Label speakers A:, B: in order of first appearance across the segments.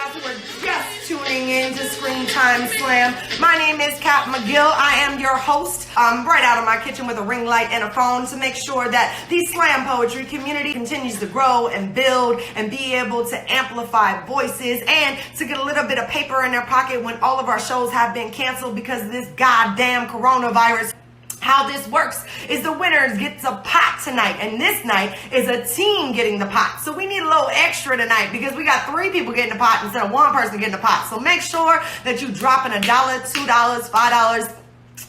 A: guys who are just tuning in to Screen Time Slam. My name is Kat Magill. I am your host. I'm right out of my kitchen with a ring light and a phone to make sure that the slam poetry community continues to grow and build and be able to amplify voices and to get a little bit of paper in their pocket when all of our shows have been canceled because of this goddamn coronavirus. How this works is the winner gets a pot tonight, and this night is a team getting the pot. So we need a little extra tonight because we got 3 people getting the pot instead of 1 person getting the pot. So make sure that you dropping $1, $2, $5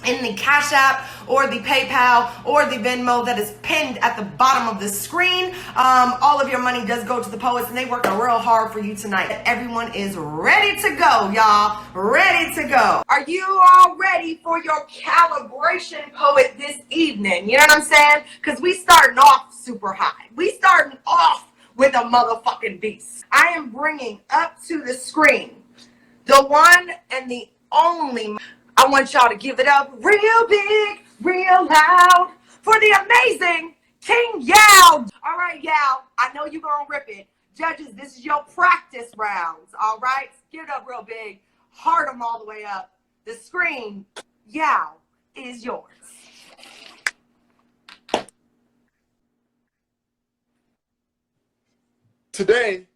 A: in the Cash App or the PayPal or the Venmo that is pinned at the bottom of the screen. All of your money does go to the poets, and they work real hard for you tonight. Everyone is ready to go, y'all. Ready to go. Are you all ready for your calibration poet this evening? You know what I'm saying? Because we starting off super high. We starting off with a motherfucking beast. I am bringing up to the screen the one and the only. I want y'all to give it up real big, real loud for the amazing King Yao. All right, Yao, I know you're going to rip it. Judges, this is your practice rounds, all right? Give it up real big. Heart them all the way up. The screen, Yao, is yours.
B: Today,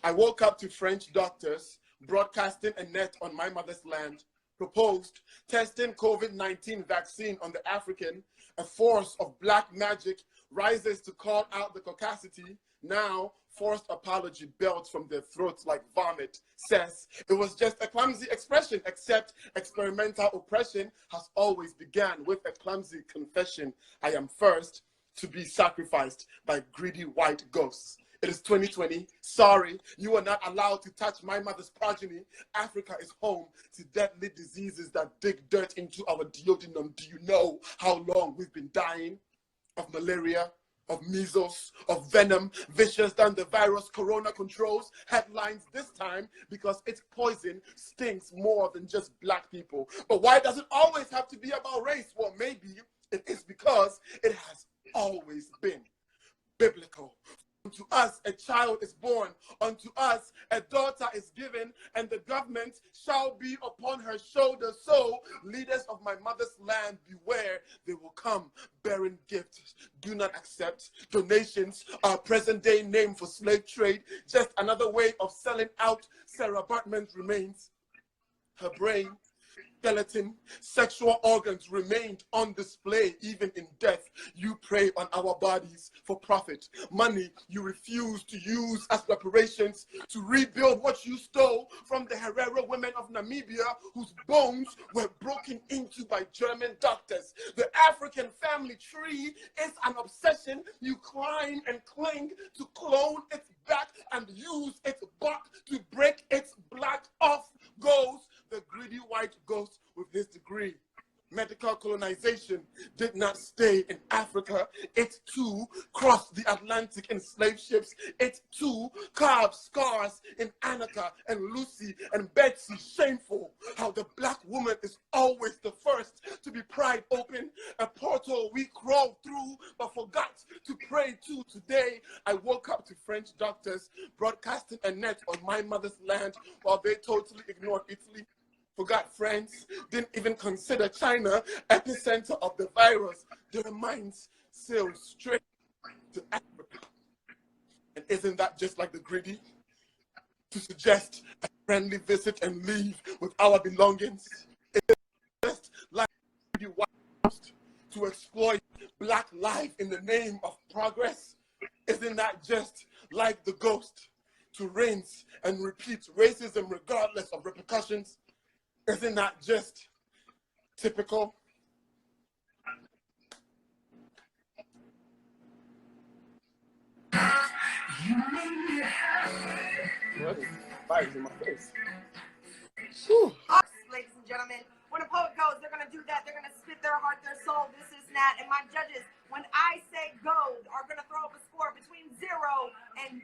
B: I woke up to French doctors broadcasting a net on my mother's land proposed testing COVID-19 vaccine on the African. A force of black magic rises to call out the caucasity. Now, forced apology belts from their throats like vomit. Says it was just a clumsy expression, except experimental oppression has always begun with a clumsy confession. I am first to be sacrificed by greedy white ghosts. It is 2020. Sorry, you are not allowed to touch my mother's progeny. Africa is home to deadly diseases that dig dirt into our duodenum. Do you know how long we've been dying of malaria, of measles, of venom, vicious than the virus corona controls? Headlines this time because its poison stings more than just black people. But why does it always have to be about race? Well, maybe it is because it has always been biblical. Unto us a child is born, unto us a daughter is given, and the government shall be upon her shoulders. So, leaders of my mother's land, beware, they will come bearing gifts. Do not accept donations, our present-day name for slave trade, just another way of selling out Sarah Burnem's remains. Her brain, skeleton, sexual organs remained on display even in death. You prey on our bodies for profit. Money you refuse to use as reparations to rebuild what you stole from the Herero women of Namibia, whose bones were broken into by German doctors. The African family tree is an obsession. You climb and cling to clone its back and use its bark to break its black off. Goes the greedy white ghost with his degree. Medical colonization did not stay in Africa. It too crossed the Atlantic in slave ships. It too carved scars in Annika and Lucy and Betsy. Shameful how the black woman is always the first to be pried open. A portal we crawled through but forgot to pray to. Today, I woke up to French doctors broadcasting a net on my mother's land while they totally ignored Italy. Forgot France, didn't even consider China epicenter of the virus. Their minds sailed straight to Africa. And isn't that just like the greedy? To suggest a friendly visit and leave with our belongings? It's just like the white to exploit black life in the name of progress? Isn't that just like the ghost to rinse and repeat racism regardless of repercussions? Isn't that just typical? What? Bites in my face.
A: Ladies and gentlemen, when a poet goes, they're going to do that. They're going to spit their heart, their soul. This is Nat. And my judges, when I say go, are going to throw up a score between 0 and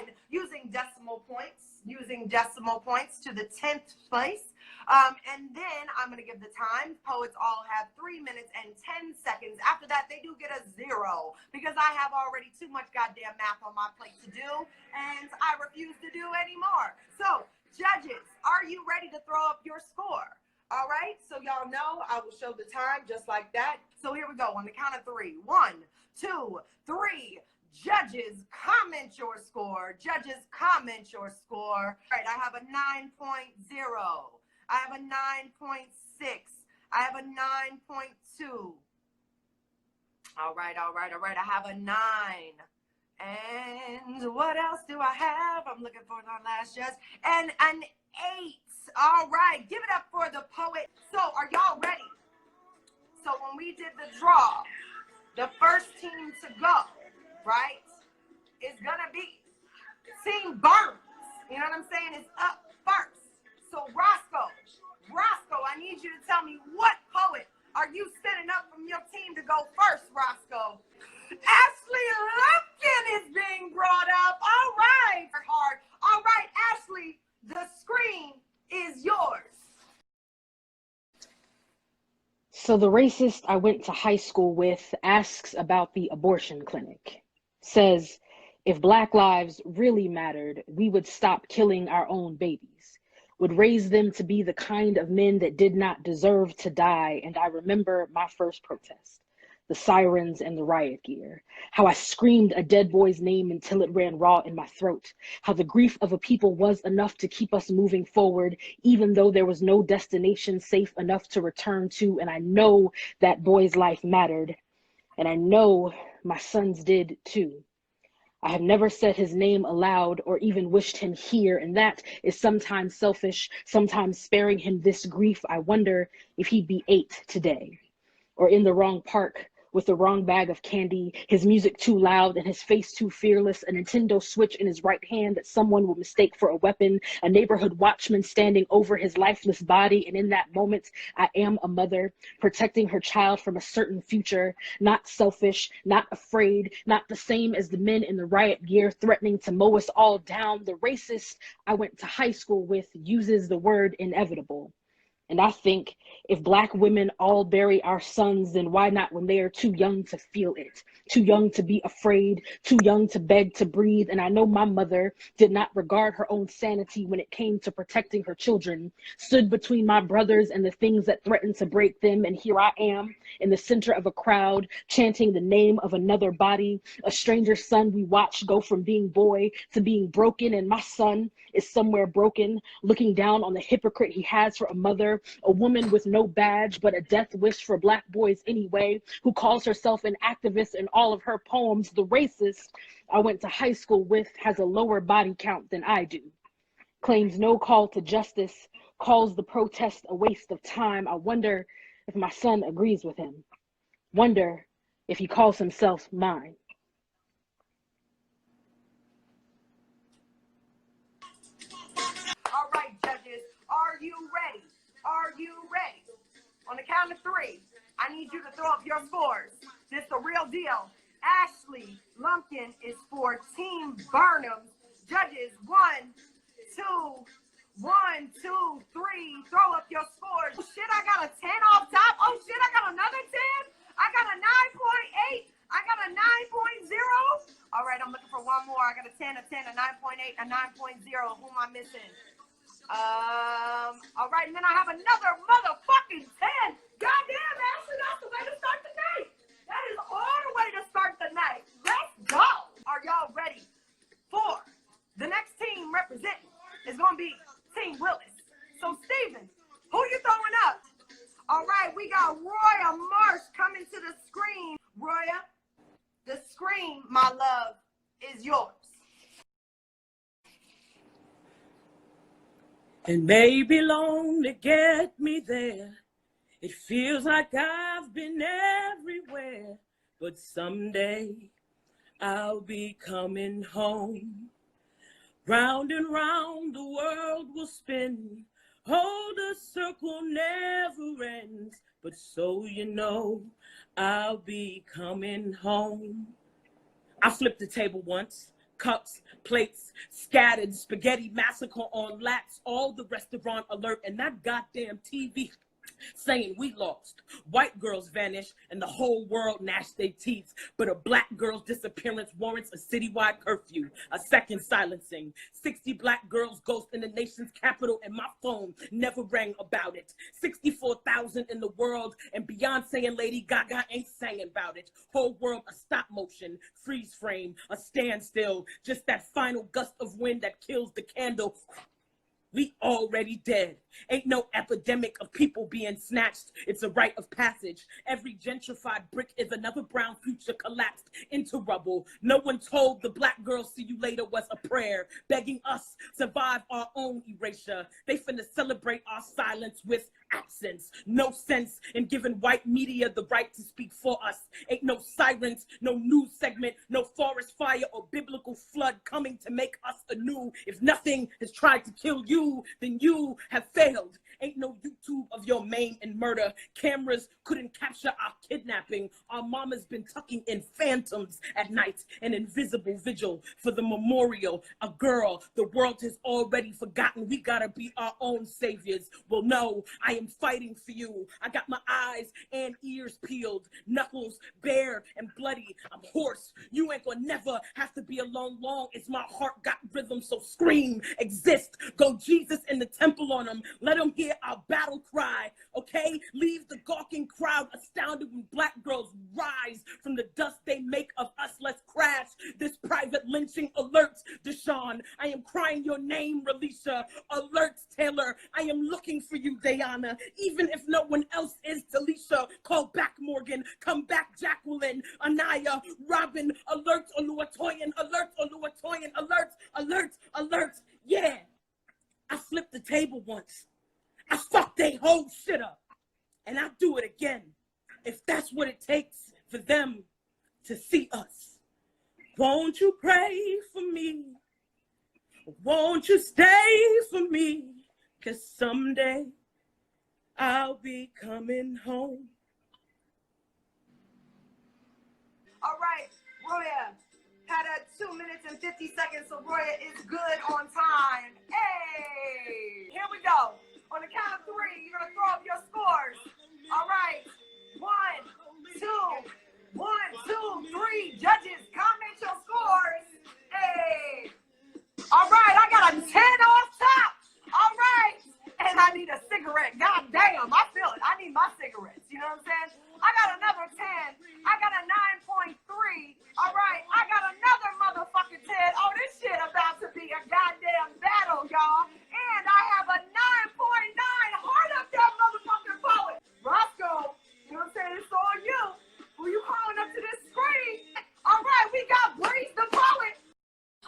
A: 10 using decimal points to the 10th place. And then I'm going to give the time. Poets all have 3 minutes and 10 seconds. After that, they do get a 0 because I have already too much goddamn math on my plate to do, and I refuse to do anymore. So, judges, are you ready to throw up your score? All right, so y'all know I will show the time just like that. So here we go on the count of 3. 1, 2, 3. Judges, comment your score. Judges, comment your score. All right, I have a 9.0. I have a 9.6. I have a 9.2. All right. I have a 9. And what else do I have? I'm looking for the last judge. And an 8. All right, give it up for the poet. So are y'all ready? So when we did the draw, the first team to go, right, is gonna be Team Burnems. You know what I'm saying? It's up first. So Roscoe, I need you to tell me what poet are you setting up from your team to go first, Roscoe? Ashley Lumpkin is being brought up. All right. Hard. All right, Ashley, the screen is yours.
C: So the racist I went to high school with asks about the abortion clinic. Says, if Black lives really mattered, we would stop killing our own babies, would raise them to be the kind of men that did not deserve to die. And I remember my first protest, the sirens and the riot gear, how I screamed a dead boy's name until it ran raw in my throat, how the grief of a people was enough to keep us moving forward, even though there was no destination safe enough to return to. And I know that boy's life mattered, and I know my son's did too. I have never said his name aloud or even wished him here, and that is sometimes selfish, sometimes sparing him this grief. I wonder if he'd be 8 today, or in the wrong park with the wrong bag of candy, his music too loud and his face too fearless, a Nintendo Switch in his right hand that someone will mistake for a weapon, a neighborhood watchman standing over his lifeless body. And in that moment, I am a mother protecting her child from a certain future, not selfish, not afraid, not the same as the men in the riot gear threatening to mow us all down. The racist I went to high school with uses the word inevitable. And I think if Black women all bury our sons, then why not when they are too young to feel it, too young to be afraid, too young to beg to breathe? And I know my mother did not regard her own sanity when it came to protecting her children, stood between my brothers and the things that threatened to break them. And here I am in the center of a crowd, chanting the name of another body, a stranger's son we watched go from being boy to being broken. And my son is somewhere broken, looking down on the hypocrite he has for a mother, a woman with no badge, but a death wish for Black boys anyway, who calls herself an activist in all of her poems. The racist I went to high school with has a lower body count than I do, claims no call to justice, calls the protest a waste of time. I wonder if my son agrees with him, wonder if he calls himself mine.
A: All right, judges, are you ready? Are you ready? On the count of 3, I need you to throw up your scores. This is the real deal. Ashley Lumpkin is for Team Burnems. Judges, 1, 2, 1, 2, 3. Throw up your scores. Oh shit, I got a 10 off top. Oh shit, I got another 10. I got a 9.8. I got a 9.0. All right, I'm looking for one more. I got a 10, a 10, a 9.8, a 9.0. Who am I missing? All right, and then I have another motherfucking 10. Goddamn, Ashley, that's the way to start the night. That is all the way to start the night. Let's go. Are y'all ready for the next team representing? Is going to be Team Willis. So, Steven, who you throwing up? All right, we got Roya Marsh coming to the screen. Roya, the screen, my love, is yours.
D: It may be long to get me there. It feels like I've been everywhere. But someday I'll be coming home. Round and round the world will spin. Oh, the circle never ends. But so you know, I'll be coming home. I flipped the table once. Cups, plates, scattered, spaghetti massacre on laps, all the restaurant alert, and that goddamn TV saying we lost. White girls vanish and the whole world gnash their teeth. But a black girl's disappearance warrants a citywide curfew, a second silencing. 60 black girls ghost in the nation's capital and my phone never rang about it. 64,000 in the world and Beyonce and Lady Gaga ain't sang about it. Whole world a stop motion, freeze frame, a standstill. Just that final gust of wind that kills the candle. We already dead. Ain't no epidemic of people being snatched. It's a rite of passage. Every gentrified brick is another brown future collapsed into rubble. No one told the black girl see you later was a prayer, begging us survive our own erasure. They finna celebrate our silence with absence. No sense in giving white media the right to speak for us. Ain't no sirens, no news segment, no forest fire or biblical flood coming to make us anew. If nothing has tried to kill you, then you have failed. Ain't no YouTube of your maim and murder. Cameras couldn't capture our kidnapping. Our mama's been tucking in phantoms at night, an invisible vigil for the memorial. A girl the world has already forgotten. We gotta be our own saviors. Well, no, I am fighting for you. I got my eyes and ears peeled, knuckles bare and bloody. I'm hoarse. You ain't gonna never have to be alone long as my heart got rhythm. So scream, exist, go Jesus in the temple on them. Let them hear our battle cry, okay? Leave the gawking crowd astounded when black girls rise from the dust they make of us. Let's crash this private lynching. Alerts, Deshaun. I am crying your name, Relisha. Alerts, Taylor. I am looking for you, Diana. Even if no one else is, Talisha. Call back Morgan. Come back, Jacqueline. Anaya. Robin. Alerts, Oluwatoyin. Alerts, Oluwatoyin. Alerts, alerts, alerts. Yeah. I flipped the table once. I fucked they whole shit up. And I'll do it again. If that's what it takes for them to see us. Won't you pray for me? Won't you stay for me? 'Cause someday I'll be coming home.
A: All right, Roya had a 2 minutes and 50 seconds, so Roya is good on time. Hey, here we go. On the count of 3, you're gonna throw up your scores. All right, 1, 2, 1, 2, 3. Judges, comment your scores. Hey. All right, I got a 10 off top. All right. And I need a cigarette. God damn, I feel it. I need my cigarettes. You know what I'm saying? I got another 10. I got a 9.3. All right, I got another motherfucking 10. Oh, this shit about to be a goddamn battle, y'all. And I have a 9.9. Heart up that motherfucking poet. Roscoe, you know what I'm saying? It's on you. Who you calling up to this screen? All right, we got Breeze the poet.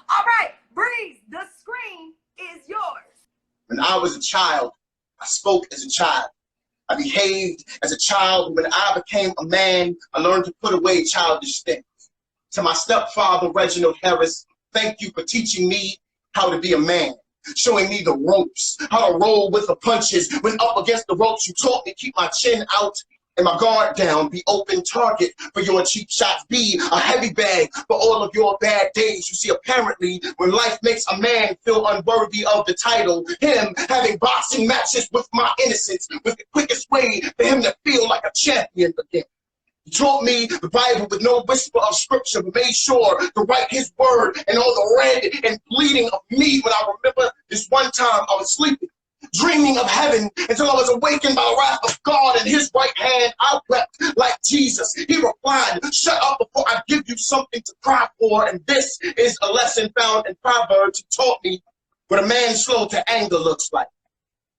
A: All right, Breeze, the screen is yours.
E: When I was a child, I spoke as a child. I behaved as a child. When I became a man, I learned to put away childish things. To my stepfather, Reginald Harris, thank you for teaching me how to be a man, showing me the ropes, how to roll with the punches. When up against the ropes, you taught me keep my chin out and my guard down, be open target for your cheap shots, be a heavy bag for all of your bad days. You see, apparently, when life makes a man feel unworthy of the title, him having boxing matches with my innocence was the quickest way for him to feel like a champion again. He taught me the Bible with no whisper of scripture, but made sure to write his word and all the red and bleeding of me. When I remember this one time I was sleeping, dreaming of heaven, until I was awakened by the wrath of God. In his right hand I wept like Jesus. He replied, shut up before I give you something to cry for. And this is a lesson found in Proverbs. He taught me what a man slow to anger looks like.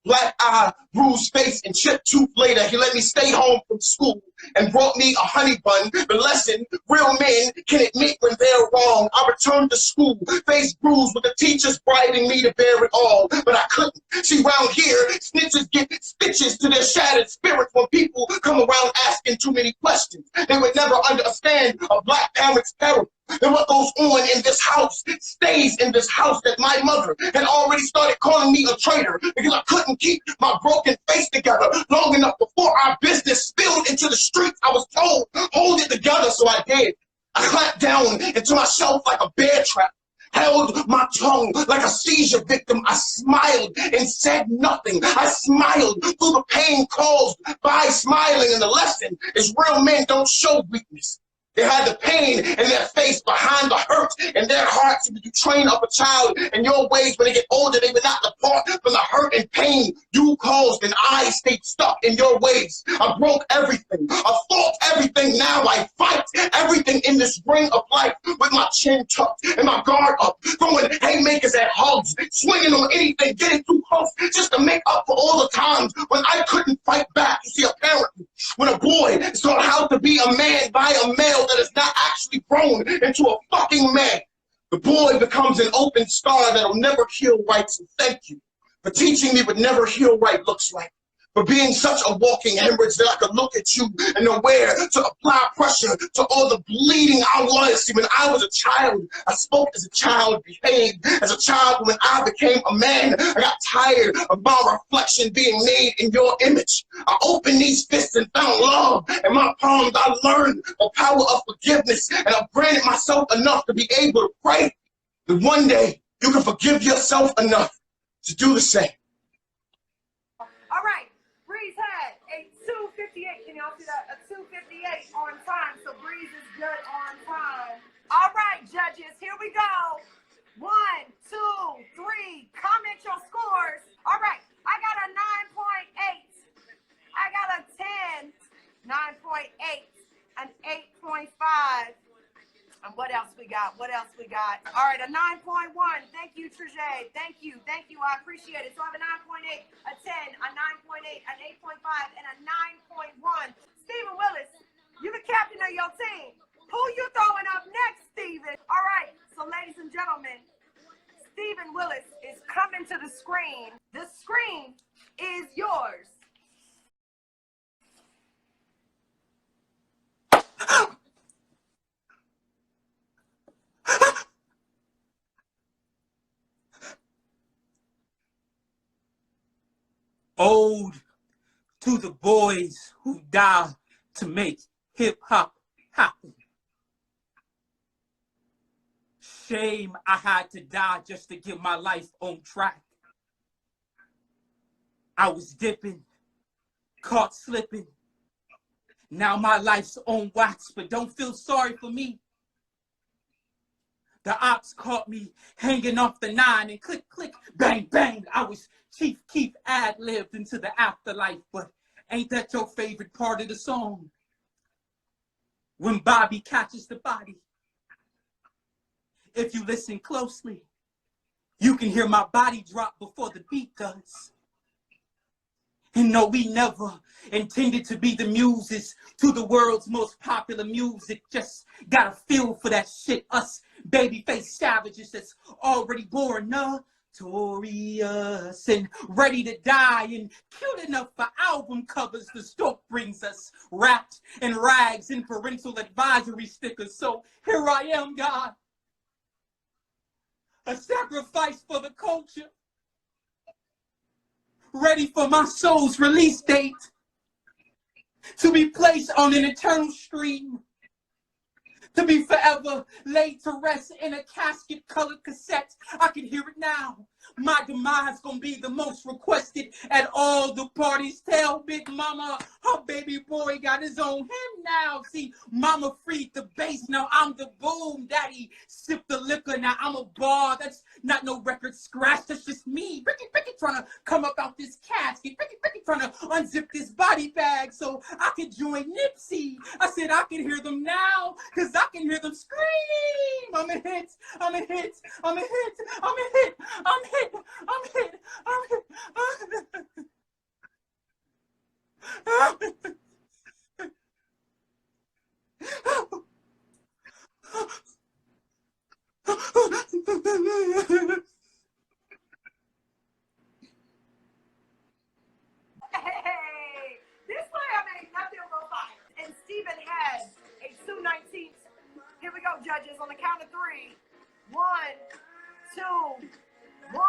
E: Black eye, bruised face, and chipped tooth later, he let me stay home from school and brought me a honey bun. The lesson real men can admit when they're wrong. I returned to school, face bruised with the teachers bribing me to bear it all, but I couldn't. See, round here, snitches get stitches to their shattered spirits when people come around asking too many questions. They would never understand a black parent's peril. And what goes on in this house stays in this house. That my mother had already started calling me a traitor because I couldn't keep my broken face together long enough before our business spilled into the streets. I was told, hold it together, so I did. I clamped down into myself like a bear trap. held my tongue like a seizure victim. I smiled and said nothing. I smiled through the pain caused by smiling. And the lesson is real men don't show weakness. They had the pain in their face behind the hurt in their hearts. If you train up a child in your ways, when they get older, they will not depart from the hurt and pain you caused, and I stayed stuck in your ways. I broke everything. I fought everything. Now I fight everything in this ring of life with my chin tucked and my guard up, throwing haymakers at hugs, swinging on anything, getting too close just to make up for all the times when I couldn't fight back. You see, apparently, when a boy is taught how to be a man by a male that is not actually grown into a fucking man, the boy becomes an open scar that'll never heal right. So thank you for teaching me what never heal right looks like, for being such a walking hemorrhage that I could look at you and know where to apply pressure to all the bleeding I was. See, when I was a child, I spoke as a child, behaved as a child. When I became a man, I got tired of my reflection being made in your image. I opened these fists and found love in my palms. I learned the power of forgiveness, and I granted myself enough to be able to pray that one day you can forgive yourself enough to do the same.
A: All right. Breeze had a 2:58. Can y'all see that? A 2:58 on time. So Breeze is good on time. All right, judges, here we go. 1, 2, 3. Comment your scores. All right, I got a 9.8. I got a 10. 9.8. An 8.5. And what else we got? What else we got? All right, a 9.1. Thank you, Trejay. Thank you. Thank you. I appreciate it. So I have a 9.8, a 10, a 9.8, an 8.5, and a 9.1. Stephen Willis, you the captain of your team. Who you throwing up next, Stephen? All right, so ladies and gentlemen, Stephen Willis is coming to the screen. The screen is yours.
F: Ode to the boys who die to make hip-hop happen. Shame I had to die just to get my life on track. I was dipping, caught slipping. Now my life's on wax, but don't feel sorry for me. The ops caught me hanging off the 9 and click, click, bang, bang. I was Chief Keef ad-libbed into the afterlife, but ain't that your favorite part of the song? When Bobby catches the body. If you listen closely, you can hear my body drop before the beat does. And no, we never intended to be the muses to the world's most popular music. Just got a feel for that shit. Us babyface savages that's already born notorious and ready to die and cute enough for album covers. The stalk brings us wrapped in rags and parental advisory stickers. So here I am, God, a sacrifice for the culture, ready for my soul's release date to be placed on an eternal stream, to be forever laid to rest in a casket-colored cassette. I can hear it now. My demise gonna be the most requested at all the parties. Tell Big Mama her baby boy got his own hymn now. See, Mama freed the bass, now I'm the boom. Daddy sipped the liquor, now I'm a bar. That's not no record scratch, that's just me. Ricky trying to come up out this casket. Ricky trying to unzip this body bag so I could join Nipsey. I said I can hear them now, cause I can hear them scream. I'm a hit, I'm a hit, I'm a hit, I'm a hit, I'm hit. I'm hit. I'm hit.
A: Hey, this slam ain't nothing robotic. And Stephen had a 219. Here we go, judges, on the count of 3. 1, 2. 1,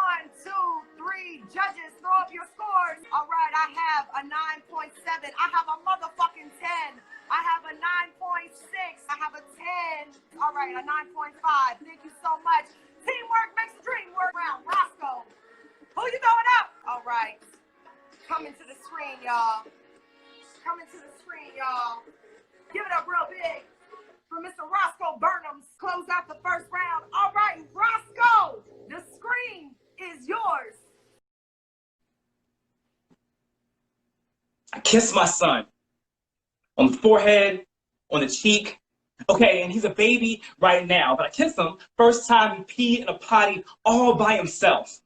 A: 2, 3. Judges, throw up your scores. All right, I have a 9.7. I have a motherfucking 10. I have a 9.6. I have a 10. All right, a 9.5. Thank you so much. Team right. Coming to the screen, y'all. Coming to the screen, y'all. Give it up real big for Mr. Roscoe Burnems. Close out the first round. All right, Roscoe, the screen is yours.
F: I kiss my son on the forehead, on the cheek. Okay, and he's a baby right now, but I kiss him first time he peed in a potty all by himself.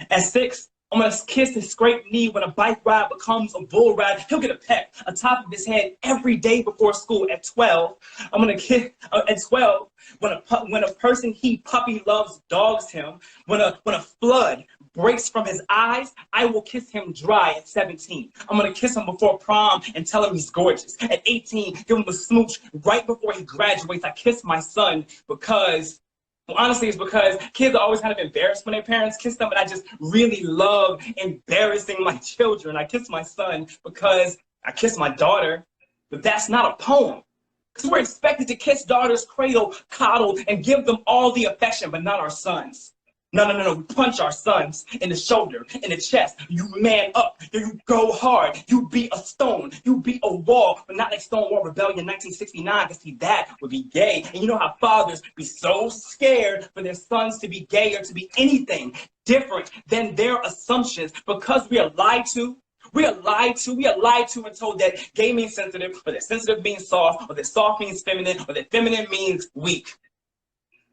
F: At 6, I'm gonna kiss his scraped knee when a bike ride becomes a bull ride. He'll get a peck atop of his head every day before school. At 12, I'm gonna kiss. At 12, when a person he puppy loves dogs him, when a flood breaks from his eyes, I will kiss him dry. At 17, I'm gonna kiss him before prom and tell him he's gorgeous. At 18, give him a smooch right before he graduates. I kiss my son because. Well, honestly, it's because kids are always kind of embarrassed when their parents kiss them, and I just really love embarrassing my children. I kiss my son because I kiss my daughter, but that's not a poem. Because we're expected to kiss daughters, cradle, coddle, and give them all the affection, but not our sons. No. We punch our sons in the shoulder, in the chest. You man up. You go hard. You beat a stone. You beat a wall, but not like Stonewall Rebellion 1969, because see, that would be gay. And you know how fathers be so scared for their sons to be gay or to be anything different than their assumptions because we are lied to. We are lied to and told that gay means sensitive, or that sensitive means soft, or that soft means feminine, or that feminine means weak.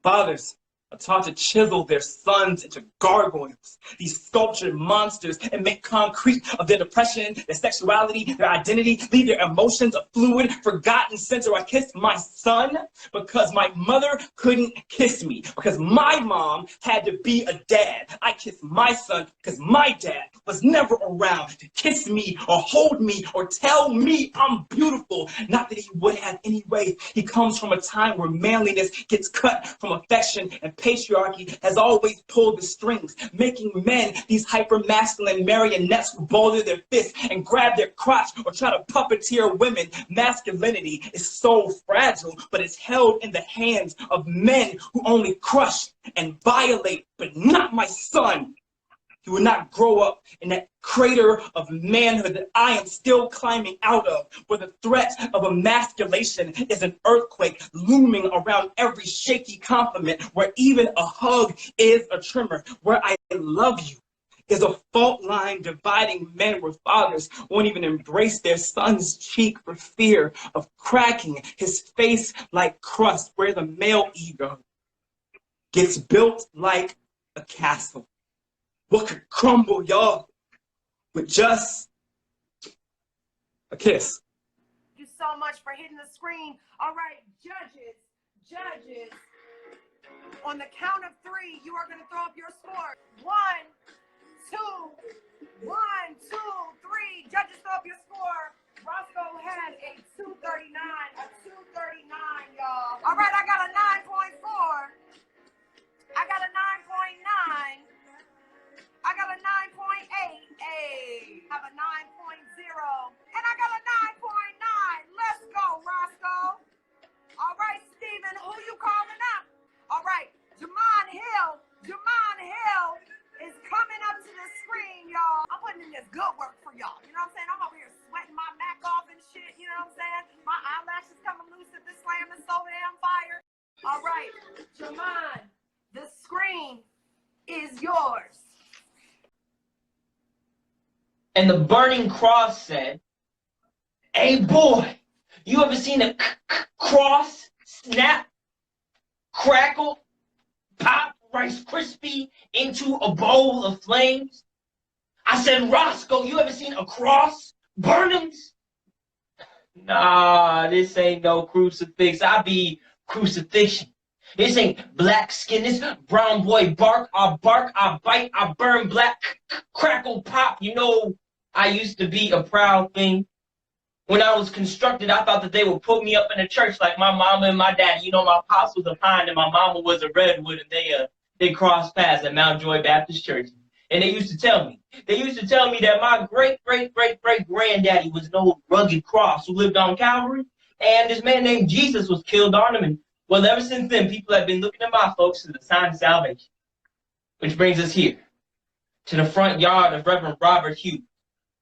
F: Fathers are taught to chisel their sons into gargoyles, these sculptured monsters, and make concrete of their depression, their sexuality, their identity, leave their emotions a fluid, forgotten center. I kissed my son because my mother couldn't kiss me, because my mom had to be a dad. I kissed my son because my dad was never around to kiss me or hold me or tell me I'm beautiful. Not that he would have anyway. He comes from a time where manliness gets cut from affection, and patriarchy has always pulled the strings, making men these hyper-masculine marionettes who boulder their fists and grab their crotch or try to puppeteer women. Masculinity is so fragile, but it's held in the hands of men who only crush and violate, but not my son. He would not grow up in that crater of manhood that I am still climbing out of, where the threat of emasculation is an earthquake looming around every shaky compliment, where even a hug is a tremor, where I love you is a fault line dividing men, where fathers won't even embrace their son's cheek for fear of cracking his face like crust, where the male ego gets built like a castle. What could crumble, y'all, with just a kiss?
A: Thank you so much for hitting the screen. All right, judges, on the count of 3, you are going to throw up your score. 1, 2, 3. Judges, throw up your score. Roscoe had a 239, y'all. All right, I got a 9.4. I got a 9.9. I got a 9.8. I have a 9.0. And I got a 9.9. Let's go, Roscoe. All right, Steven, who you calling up? All right, Jahman Hill is coming up to the screen, y'all. I'm putting in this good work for y'all. You know what I'm saying? I'm over here sweating my Mac off and shit. You know what I'm saying? My eyelashes coming loose if this slam is so damn fire. All right, Jahman, the screen is yours.
G: And the burning cross said, "Hey boy, you ever seen a cross snap, crackle, pop Rice Krispie into a bowl of flames?" I said, "Roscoe, you ever seen a cross, Burnems?" "Nah, this ain't no crucifix. I be crucifixion. This ain't black skin. This brown boy bark, I bite, I burn, black crackle pop. You know, I used to be a proud thing. When I was constructed, I thought that they would put me up in a church like my mama and my daddy. You know, my pops was a pine and my mama was a redwood, and they crossed paths at Mount Joy Baptist Church. And they used to tell me that my great-great-great-great-granddaddy was an old rugged cross who lived on Calvary, and this man named Jesus was killed on him. And well, ever since then, people have been looking at my folks as a sign of salvation. Which brings us here to the front yard of Reverend Robert Hughes,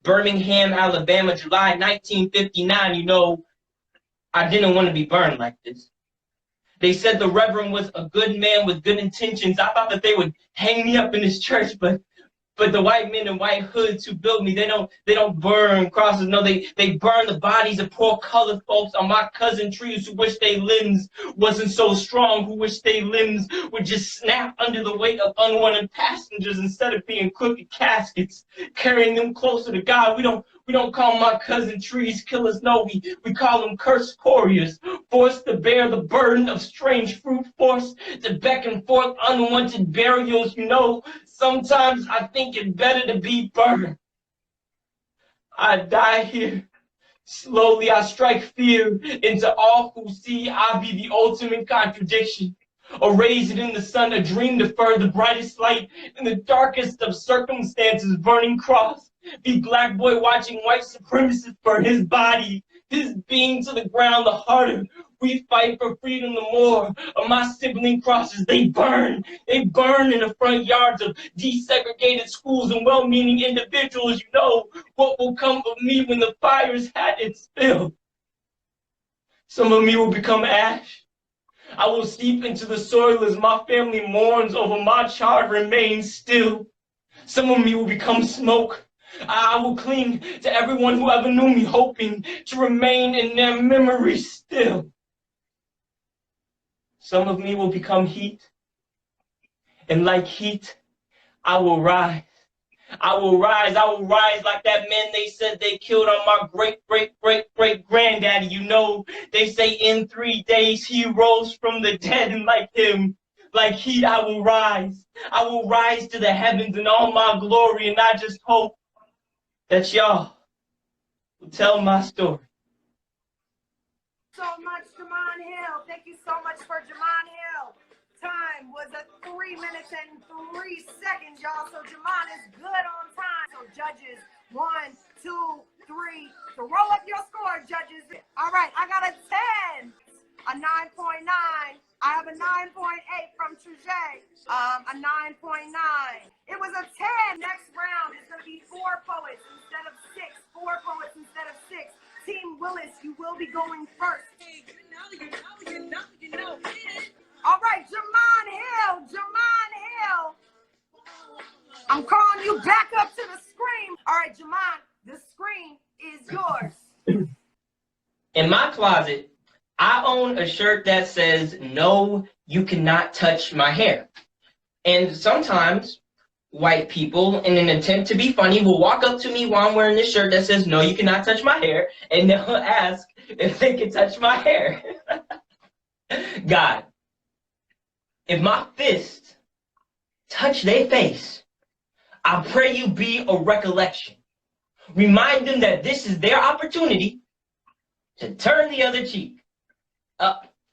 G: Birmingham, Alabama, July 1959. You know, I didn't want to be burned like this. They said the Reverend was a good man with good intentions. I thought that they would hang me up in this church, but the white men in white hoods who built me, they don't burn crosses. No, they burn the bodies of poor colored folks on my cousin trees who wish their limbs wasn't so strong, who wish their limbs would just snap under the weight of unwanted passengers instead of being crooked caskets, carrying them closer to God. We don't call my cousin trees killers. No, we call them cursed couriers, forced to bear the burden of strange fruit, forced to beckon forth unwanted burials. You know, sometimes I think it better to be burned. I die here. Slowly I strike fear into all who see I be the ultimate contradiction. Or raise it in the sun, a dream deferred, the brightest light in the darkest of circumstances, burning cross. Be black boy watching white supremacists burn his body, his being to the ground. The harder we fight for freedom, the more of my sibling crosses they burn. They burn in the front yards of desegregated schools and well-meaning individuals. You know what will come of me when the fire's had its fill. Some of me will become ash. I will seep into the soil as my family mourns over my charred remains still. Some of me will become smoke. I will cling to everyone who ever knew me, hoping to remain in their memory still. Some of me will become heat, and like heat, I will rise. I will rise like that man they said they killed on my great-great-great-great-granddaddy. You know, they say in 3 days he rose from the dead, and like him, like heat, I will rise. I will rise to the heavens in all my glory, and I just hope that y'all will tell my story.
A: So much, Jahman Hill. Thank you so much for Jahman Hill. Time was at 3 minutes and 3 seconds, y'all. So Jahman is good on time. So judges, 1, 2, 3. So roll up your score, judges. All right, I got a 10, a 9.9. I have a 9.8 from Trujay, a 9.9. It was a 10. Next round is going to be 4 poets instead of 6. 4 poets instead of 6. Team Willis, you will be going first. You know. All right, Jahman Hill. I'm calling you back up to the screen. All right, Jahman, the screen is yours.
G: In my closet, I own a shirt that says, "No, you cannot touch my hair." And sometimes white people, in an attempt to be funny, will walk up to me while I'm wearing this shirt that says, "No, you cannot touch my hair," and they'll ask if they can touch my hair. God, if my fists touch their face, I pray you be a recollection. Remind them that this is their opportunity to turn the other cheek.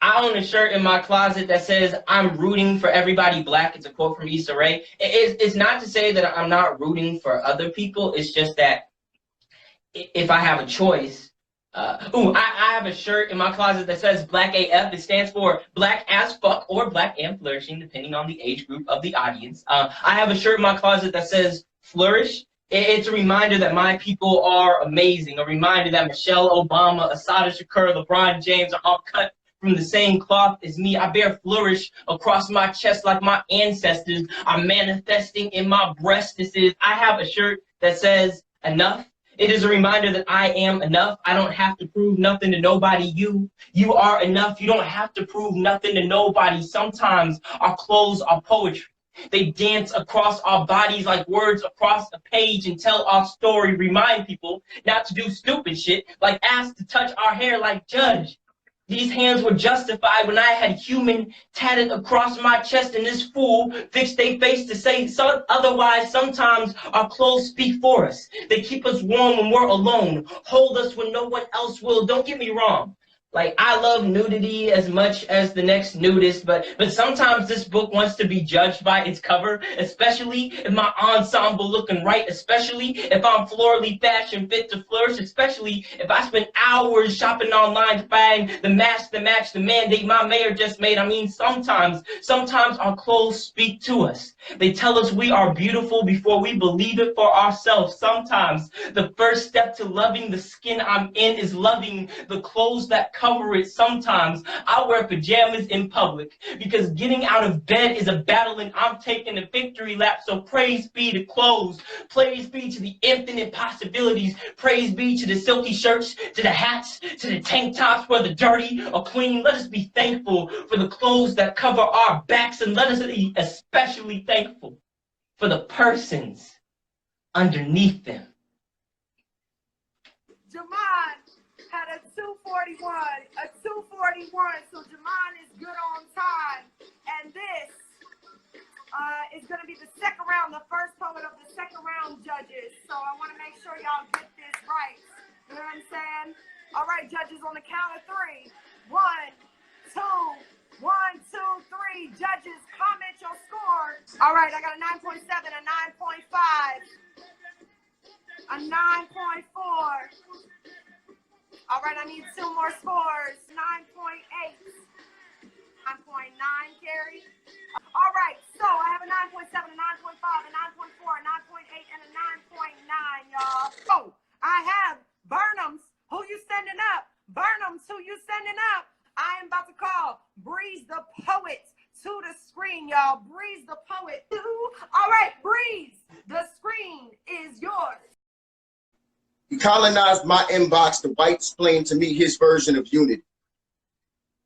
G: I own a shirt in my closet that says, "I'm rooting for everybody black." It's a quote from Issa Rae. It's not to say that I'm not rooting for other people. It's just that if I have a choice, I have a shirt in my closet that says Black AF. It stands for Black as Fuck or Black and Flourishing, depending on the age group of the audience. I have a shirt in my closet that says Flourish. It's a reminder that my people are amazing. A reminder that Michelle Obama, Assata Shakur, LeBron James are all cut from the same cloth as me. I bear flourish across my chest like my ancestors are manifesting in my breast. I have a shirt that says enough. It is a reminder that I am enough. I don't have to prove nothing to nobody. You are enough. You don't have to prove nothing to nobody. Sometimes our clothes are poetry. They dance across our bodies like words across a page and tell our story. Remind people not to do stupid shit like ask to touch our hair like judge. These hands were justified when I had human tatted across my chest, and this fool fixed their face to say so. Otherwise, sometimes our clothes speak for us. They keep us warm when we're alone, hold us when no one else will. Don't get me wrong. Like, I love nudity as much as the next nudist, but sometimes this book wants to be judged by its cover, especially if my ensemble looking right, especially if I'm florally fashion fit to flourish, especially if I spend hours shopping online to find the match to match the mandate my mayor just made. I mean, sometimes our clothes speak to us. They tell us we are beautiful before we believe it for ourselves. Sometimes the first step to loving the skin I'm in is loving the clothes that cover it. Sometimes I wear pajamas in public because getting out of bed is a battle and I'm taking a victory lap. So praise be to clothes. Praise be to the infinite possibilities. Praise be to the silky shirts, to the hats, to the tank tops, whether dirty or clean. Let us be thankful for the clothes that cover our backs, and let us be especially thankful for the persons underneath them.
A: Jahman had a 241, so Jahman is good on time. And this is going to be the second round, the first poet of the second round judges. So I want to make sure y'all get this right. You know what I'm saying? All right, judges, on the count of three. 1, 2, 1, 2, 3. Judges, comment your score. All right, I got a 9.7, a 9.5, a 9.4. All right, I need 2 more scores. 9.8, 9.9, Carrie. All right, so I have a 9.7, a 9.5, a 9.4, a 9.8, and a 9.9, y'all. So I have Burnems. Who you sending up? Burnems, who you sending up? I am about to call Breeze the Poet to the screen, y'all. Breeze the Poet. All right, Breeze, the screen is yours.
E: He colonized my inbox to white explain to me his version of unity.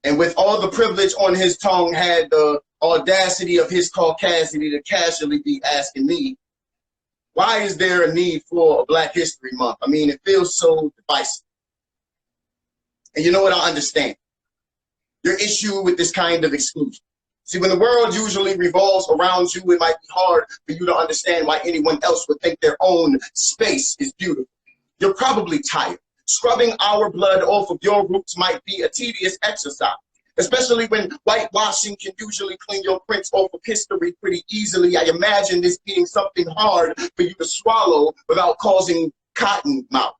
E: And with all the privilege on his tongue, had the audacity of his caucasity to casually be asking me, why is there a need for a Black History Month? I mean, it feels so divisive. And you know what? I understand your issue with this kind of exclusion. See, when the world usually revolves around you, it might be hard for you to understand why anyone else would think their own space is beautiful. You're probably tired. Scrubbing our blood off of your roots might be a tedious exercise, especially when whitewashing can usually clean your prints off of history pretty easily. I imagine this being something hard for you to swallow without causing cotton mouth.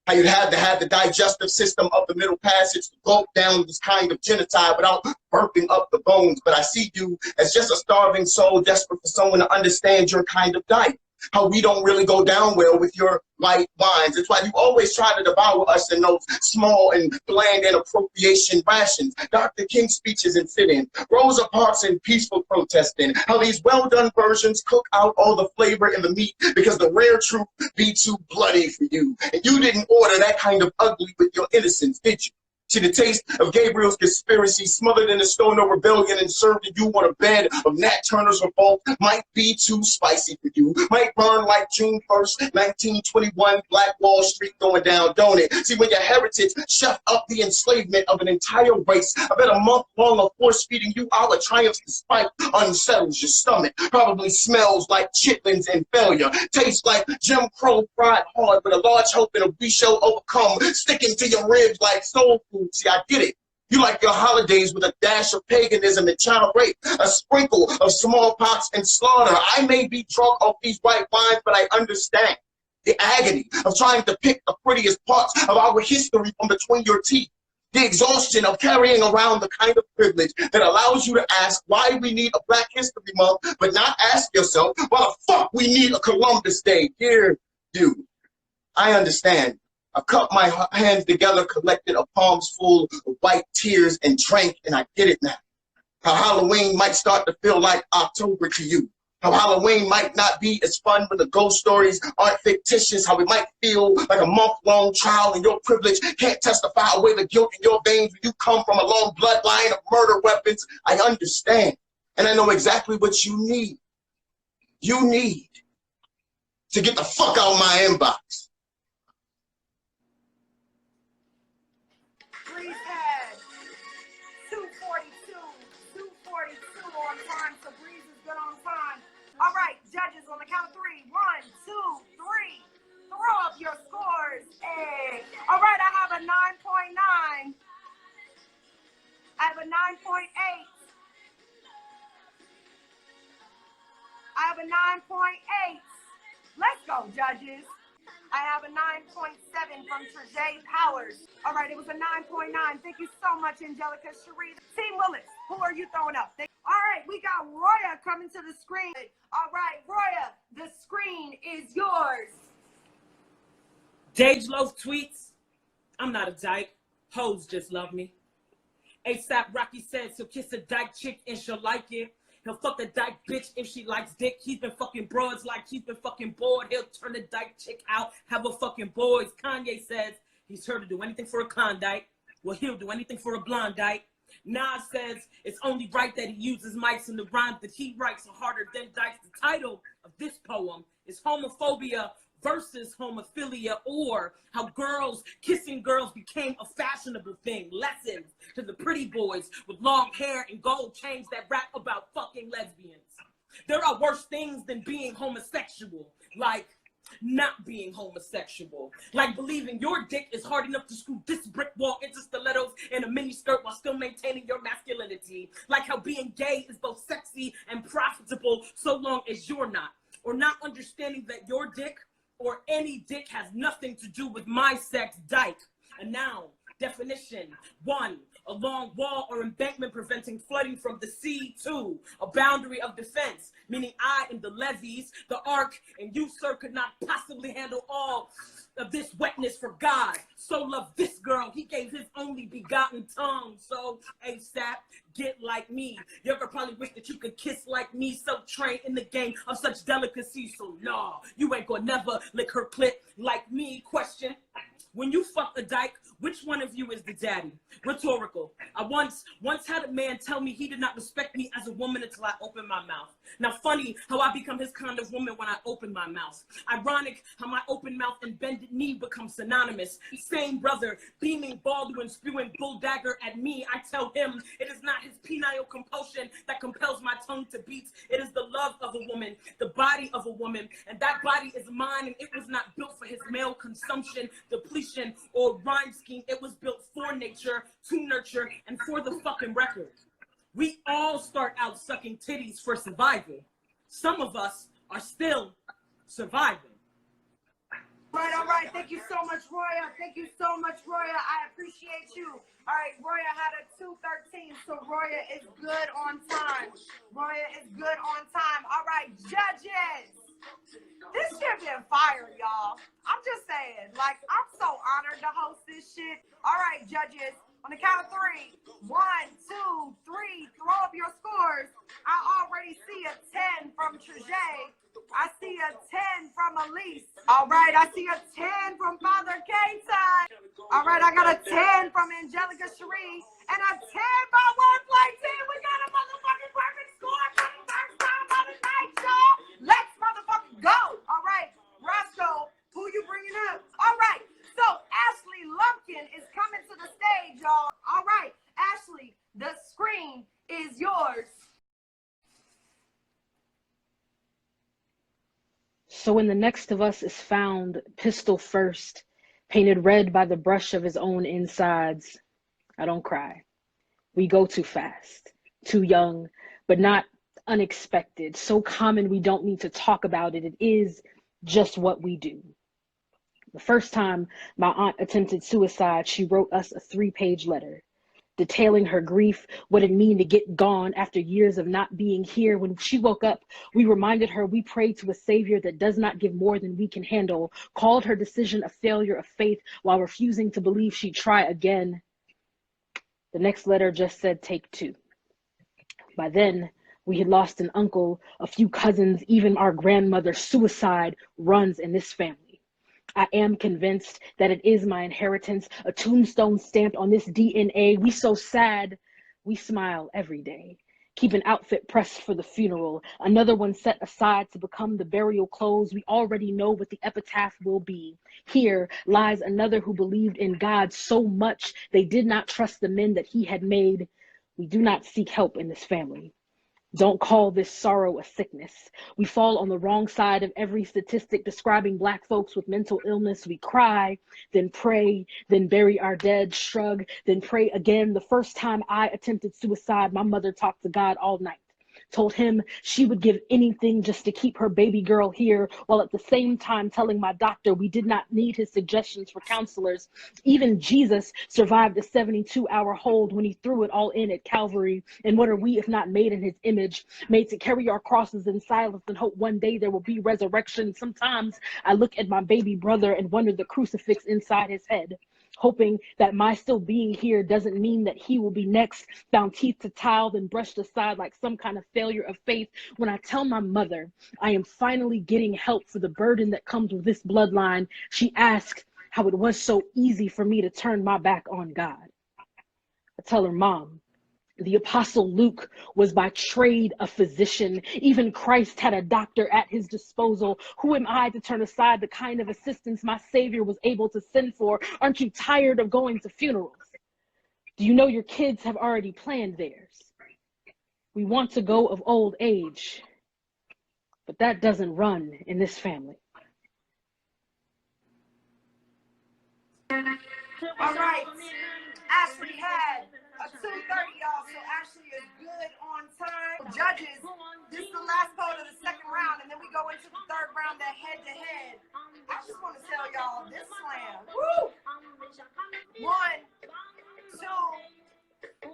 E: How you'd have to have the digestive system of the Middle Passage to gulp down this kind of genocide without burping up the bones. But I see you as just a starving soul desperate for someone to understand your kind of diet. How we don't really go down well with your white wines. It's why you always try to devour us in those small and bland and appropriation rations. Dr. King's speeches and sit-in, Rosa Parks and peaceful protesting, how these well-done versions cook out all the flavor in the meat because the rare truth be too bloody for you. And you didn't order that kind of ugly with your innocence, did you? See, the taste of Gabriel's conspiracy smothered in a Stono rebellion and served to you on a bed of Nat Turner's revolt might be too spicy for you. Might burn like June 1st, 1921, Black Wall Street going down, don't it? See, when your heritage chefed up the enslavement of an entire race, I bet a month long of force-feeding you our triumphs despite unsettles your stomach. Probably smells like chitlins and failure. Tastes like Jim Crow fried hard with a large hope that we shall overcome, sticking to your ribs like soul food. See, I get it. You like your holidays with a dash of paganism and child rape, a sprinkle of smallpox and slaughter. I may be drunk off these white wines, but I understand the agony of trying to pick the prettiest parts of our history from between your teeth. The exhaustion of carrying around the kind of privilege that allows you to ask why we need a Black History Month, but not ask yourself why the fuck we need a Columbus Day. Dear dude, I understand. I cupped my hands together, collected a palms full of white tears, and drank, and I get it now. How Halloween might start to feel like October to you. How Halloween might not be as fun when the ghost stories aren't fictitious. How it might feel like a month-long trial and your privilege can't testify away the guilt in your veins when you come from a long bloodline of murder weapons. I understand, and I know exactly what you need. You need to get the fuck out of my inbox.
A: All right, judges, on the count of 3. 1, 2, 3. Throw up your scores. Hey. All right, I have a 9.9, I have a 9.8. Let's go, judges. I have a 9.7 from Trejay Powers. All right, it was a 9.9. Thank you so much, Angelica Cherie. Team Willis, who are you throwing up? All right, we got Roya coming to the screen. All right, Roya, the screen is yours.
D: Dage Loaf tweets, I'm not a dyke. Hoes just love me. ASAP Rocky says he'll kiss a dyke chick and she'll like it. He'll fuck a dyke bitch if she likes dick. He's been fucking broads like he's been fucking bored. He'll turn a dyke chick out, have a fucking boys. Kanye says he's heard to do anything for a Klondike. Well, he'll do anything for a blonde dyke. Nas says it's only right that he uses mics and the rhymes that he writes are harder than dykes. The title of this poem is Homophobia versus Homophilia, or how girls kissing girls became a fashionable thing. Lessons to the pretty boys with long hair and gold chains that rap about fucking lesbians. There are worse things than being homosexual, like not being homosexual, like believing your dick is hard enough to screw this brick wall into stilettos in a mini skirt while still maintaining your masculinity, like how being gay is both sexy and profitable so long as you're not, or not understanding that your dick or any dick has nothing to do with my sex. Dyke, a noun. Definition: 1, a long wall or embankment preventing flooding from the sea. 2, a boundary of defense, meaning I am the levees, the ark, and you, sir, could not possibly handle all of this wetness for God. So loved this girl, he gave his only begotten tongue. So ASAP, get like me. You ever probably wish that you could kiss like me, so trained in the game of such delicacy. So nah, you ain't gonna never lick her clit like me. Question: when you fuck a dyke, which one of you is the daddy? Rhetorical. I once had a man tell me he did not respect me as a woman until I opened my mouth. Now funny how I become his kind of woman when I open my mouth. Ironic how my open mouth and bended knee become synonymous. Same brother, beaming Baldwin, spewing bull dagger at me. I tell him it is not his penile compulsion that compels my tongue to beat. It is the love of a woman, the body of a woman, and that body is mine, and it was not built for his male consumption, depletion, or rhyme scheme. It was built for nature, to nurture, and for the fucking record. We all start out sucking titties for survival. Some of us are still surviving.
A: All right. Thank you so much, Roya. Thank you so much, Roya. I appreciate you. All right, Roya had a 213, so Roya is good on time. Roya is good on time. All right, judges. This shit been fire, y'all. I'm just saying, like, I'm so honored to host this shit. All right, judges, on the count of 3, 1, 2, 3, throw up your scores. I already see a 10 from Trejay. I see a 10 from Elise. All right, I see a 10 from Father K-Time. All right, I got a 10 from Angelica Cherie and a 10 by Wordplay Team. We got a motherfucking perfect score for the first time of the night, y'all. Let's motherfucking go. All right, Roscoe, who you bringing up? All right, so Ashley Lumpkin is coming to the stage, y'all. All right, Ashley, the screen is yours.
C: So when the next of us is found, pistol first, painted red by the brush of his own insides, I don't cry. We go too fast, too young, but not unexpected. So common we don't need to talk about it. It is just what we do. The first time my aunt attempted suicide, she wrote us a 3-page letter detailing her grief, what it mean to get gone after years of not being here. When she woke up, we reminded her we prayed to a savior that does not give more than we can handle, called her decision a failure of faith while refusing to believe she'd try again. The next letter just said, take 2. By then, we had lost an uncle, a few cousins, even our grandmother. Suicide runs in this family. I am convinced that it is my inheritance, a tombstone stamped on this DNA. We so sad, we smile every day. Keep an outfit pressed for the funeral, another one set aside to become the burial clothes. We already know what the epitaph will be. Here lies another who believed in God so much they did not trust the men that he had made. We do not seek help in this family. Don't call this sorrow a sickness. We fall on the wrong side of every statistic describing Black folks with mental illness. We cry, then pray, then bury our dead, shrug, then pray again. The first time I attempted suicide, my mother talked to God all night. Told him she would give anything just to keep her baby girl here, while at the same time telling my doctor we did not need his suggestions for counselors. Even Jesus survived a 72-hour hold when he threw it all in at Calvary. And what are we if not made in his image, made to carry our crosses in silence and hope one day there will be resurrection? Sometimes I look at my baby brother and wonder the crucifix inside his head, hoping that my still being here doesn't mean that he will be next, found teeth to tile, then brushed aside like some kind of failure of faith. When I tell my mother I am finally getting help for the burden that comes with this bloodline, she asks how it was so easy for me to turn my back on God. I tell her, Mom, the Apostle Luke was by trade a physician. Even Christ had a doctor at his disposal. Who am I to turn aside the kind of assistance my Savior was able to send for? Aren't you tired of going to funerals? Do you know your kids have already planned theirs? We want to go of old age, but that doesn't run in this family.
A: All right. Ashley had a 2:30, y'all, so Ashley is good on time. Judges, this is the last vote of the second round, and then we go into the third round, that head-to-head. I just want to tell y'all, this slam, woo!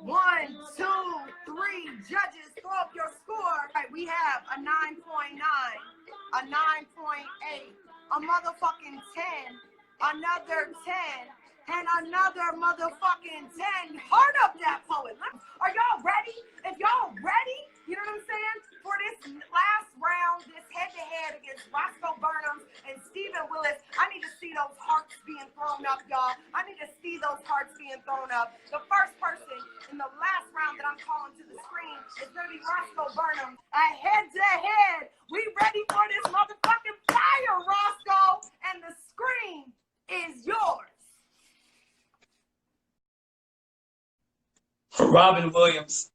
A: 1, 2, 3. Judges, throw up your score. All right, we have a 9.9, a 9.8, a motherfucking 10, another 10, and another motherfucking 10. Hard up that poet. Are y'all ready? If y'all ready, you know what I'm saying? For this last round, this head-to-head against Roscoe, Burnems, and Willis, I need to see those hearts being thrown up, y'all. I need to see those hearts being thrown up. The first person in the last round that I'm calling to the screen is going to be Roscoe Burnem. A head-to-head. We ready for this motherfucking fire, Roscoe? And the screen is yours.
F: For Robin Williams,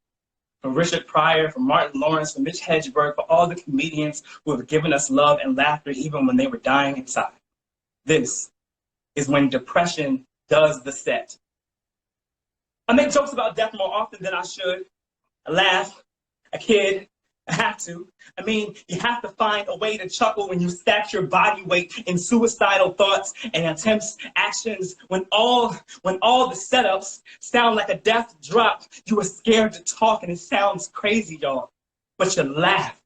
F: for Richard Pryor, for Martin Lawrence, for Mitch Hedberg, for all the comedians who have given us love and laughter even when they were dying inside. This is when depression does the set. I make jokes about death more often than I should. I laugh, I kid, I have to. I mean, you have to find a way to chuckle when you stack your body weight in suicidal thoughts and attempts, actions, when all the setups sound like a death drop. You are scared to talk and it sounds crazy, y'all. But you laugh.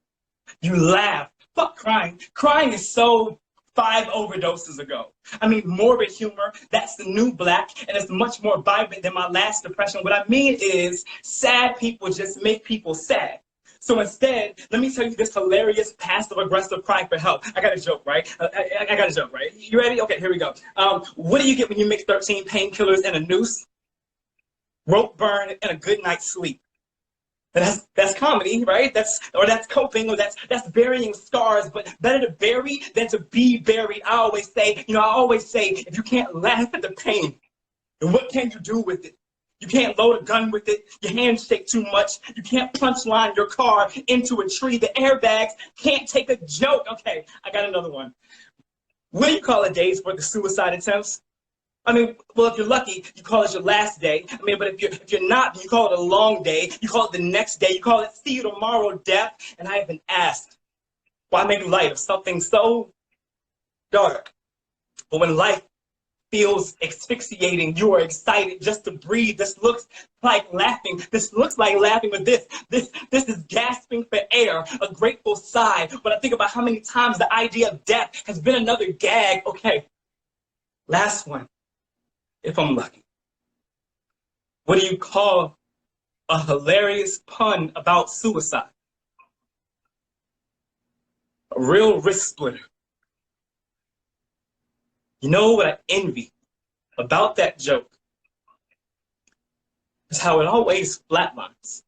F: You laugh. Fuck crying. Crying is so 5 overdoses ago. I mean, morbid humor, that's the new black, and it's much more vibrant than my last depression. What I mean is, sad people just make people sad. So instead, let me tell you this hilarious passive-aggressive cry for help. I got a joke, right? I got a joke, right? You ready? Okay, here we go. What do you get when you mix 13 painkillers and a noose, rope burn, and a good night's sleep? That's comedy, right? That's coping, or that's burying scars. But better to bury than to be buried. I always say, if you can't laugh at the pain, then what can you do with it? You can't load a gun with it. Your hands shake too much. You can't punchline your car into a tree. The airbags can't take a joke. Okay, I got another one. What do you call a day's worth of suicide attempts? I mean, well, if you're lucky, you call it your last day. I mean, but if you're not, you call it a long day. You call it the next day. You call it see you tomorrow death. And I have been asked, why make light of something so dark? But when life feels asphyxiating, you are excited just to breathe. This looks like laughing. This looks like laughing, but this is gasping for air, a grateful sigh. When I think about how many times the idea of death has been another gag. Okay, last one, if I'm lucky. What do you call a hilarious pun about suicide? A real wrist splitter. You know what I envy about that joke is how it always flatlines.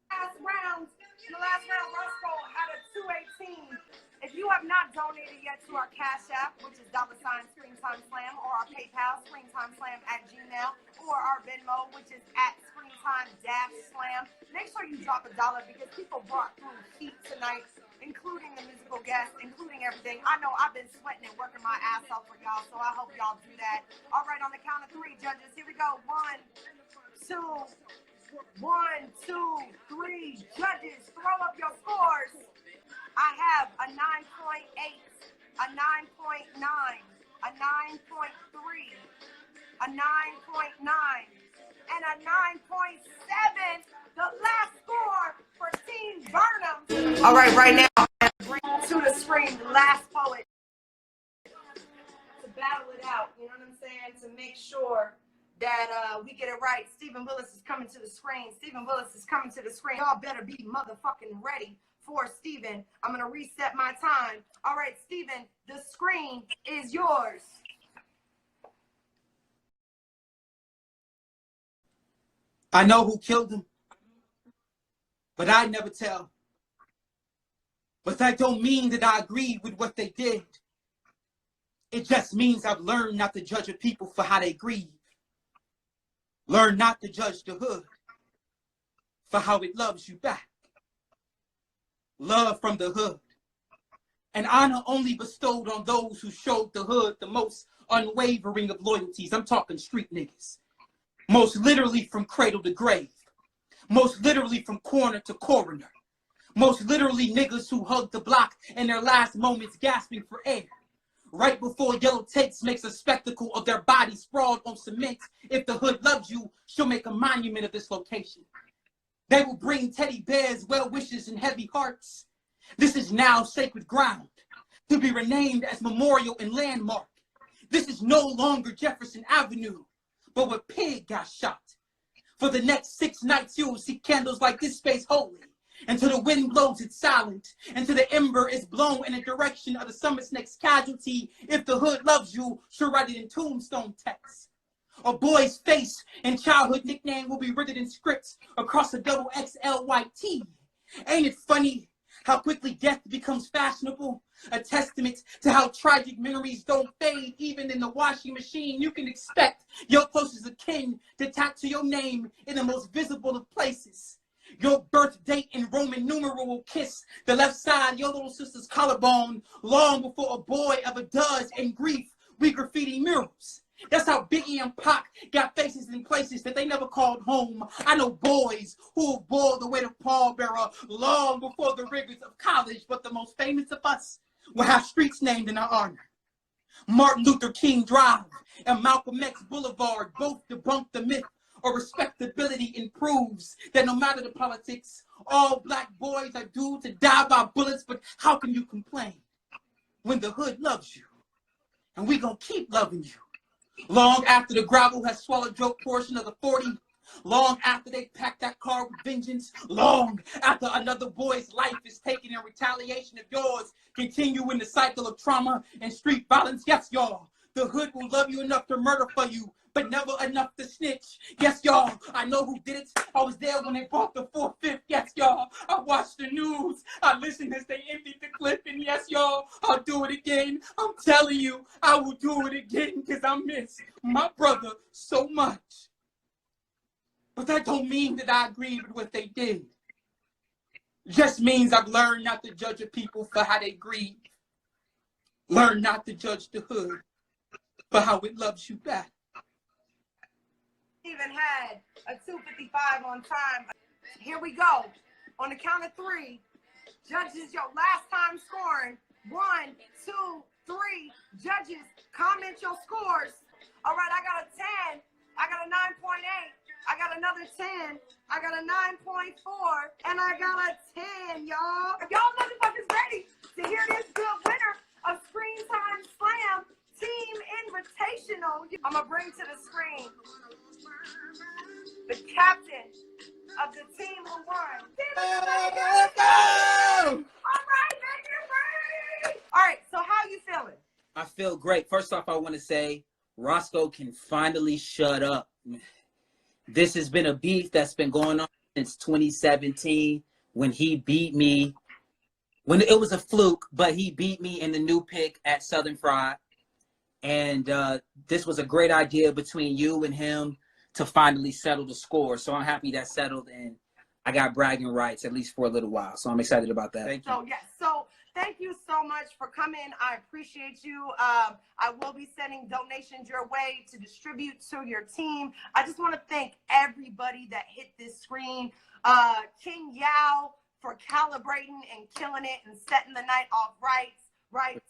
A: In the last round, Roscoe had a 218. If you you have not donated yet to our Cash App, which is $ScreenTimeSlam, or our PayPal, ScreenTimeSlam@gmail, or our Venmo, which is @ScreenTime-Slam, make sure you drop $1 because people brought through heat tonight, including the musical guests, including everything. I know I've been sweating and working my ass off for y'all, so I hope y'all do that. All right, on the count of 3, judges, here we go. 1, 2, 1, 2, 3. Judges, throw up your scores. I have a 9.8, a 9.9, a 9.3, a 9.9, and a 9.7. The last score for Team Burnem. All right now, bring to the screen the last poet to battle it out. You know what I'm saying? To make sure that we get it right. Stephen Willis is coming to the screen. Stephen Willis is coming to the screen. Y'all better be motherfucking ready for Stephen. I'm going to reset my time. All right, Stephen, the screen is yours.
F: I know who killed him, but I never tell. But that don't mean that I agree with what they did. It just means I've learned not to judge a people for how they grieve. Learn not to judge the hood for how it loves you back. Love from the hood, and honor only bestowed on those who showed the hood the most unwavering of loyalties. I'm talking street niggas. Most literally from cradle to grave. Most literally from corner to coroner. Most literally niggas who hug the block in their last moments gasping for air. Right before Yellow Takes makes a spectacle of their bodies sprawled on cement. If the hood loves you, she'll make a monument of this location. They will bring teddy bears, well wishes, and heavy hearts. This is now sacred ground, to be renamed as memorial and landmark. This is no longer Jefferson Avenue, but where Pig got shot. For the next 6 nights, you will see candles like this space holy. Until the wind blows it silent, until the ember is blown in the direction of the summer's next casualty. If the hood loves you, she'll write it in tombstone text. A boy's face and childhood nickname will be written in scripts across a double XL white tee. Ain't it funny how quickly death becomes fashionable? A testament to how tragic memories don't fade. Even in the washing machine, you can expect your closest of kin to tattoo your name in the most visible of places. Your birth date in Roman numeral will kiss the left side of your little sister's collarbone long before a boy ever does. In grief, we graffiti murals. That's how Biggie and Pac got faces in places that they never called home. I know boys who have bore the weight of pallbearer long before the rigors of college, but the most famous of us will have streets named in our honor. Martin Luther King Drive and Malcolm X Boulevard both debunk the myth, or respectability improves that no matter the politics, all black boys are due to die by bullets. But how can you complain when the hood loves you? And we gonna keep loving you. Long after the gravel has swallowed your portion of the 40, long after they pack that car with vengeance, long after another boy's life is taken in retaliation of yours, continuing the cycle of trauma and street violence. Yes, y'all, the hood will love you enough to murder for you, but never enough to snitch. Yes, y'all, I know who did it. I was there when they bought the 4/5. Yes, y'all, I watched the news. I listened as they emptied the clip. And yes, y'all, I'll do it again. I'm telling you, I will do it again because I miss my brother so much. But that don't mean that I agree with what they did. It just means I've learned not to judge a people for how they grieve. Learn not to judge the hood for how it loves you back.
A: Even had a 2:55 on time. Here we go. On the count of 3, judges, your last time scoring. 1, 2, 3. Judges, comment your scores. All right, I got a 10. I got a 9.8. I got another 10. I got a 9.4. And I got a 10, y'all. If y'all motherfuckers ready to hear this good winner of Screen Time Slam Team Invitational, I'm going to bring to the screen the captain of the team who won.
F: Let's go!
A: All right, make it ready. All right, so how you feeling?
H: I feel great. First off, I want to say Roscoe can finally shut up. This has been a beef that's been going on since 2017 when he beat me when it was a fluke, but he beat me in the new pick at Southern Fried. And this was a great idea between you and him to finally settle the score. So I'm happy that settled, and I got bragging rights, at least for a little while. So I'm excited about that. Thank you.
A: So, yes. So, thank you so much for coming. I appreciate you. I will be sending donations your way to distribute to your team. I just want to thank everybody that hit this screen. King Yao for calibrating and killing it and setting the night off right.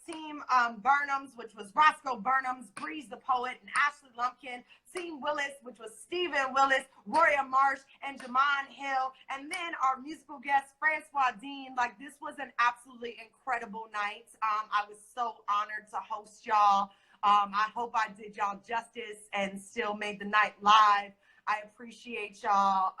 A: Team Burnems, which was Roscoe Burnems, Breeze the Poet, and Ashley Lumpkin. Team Willis, which was Stephen Willis, Roya Marsh, and Jahman Hill. And then our musical guest, Francois Dean. Like, this was an absolutely incredible night. I was so honored to host y'all. I hope I did y'all justice and still made the night live. I appreciate y'all.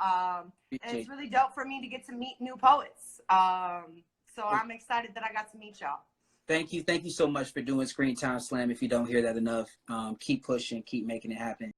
A: And it's really dope for me to get to meet new poets. So I'm excited that I got to meet y'all.
H: Thank you so much for doing Screen Time Slam. If you don't hear that enough, keep pushing, keep making it happen.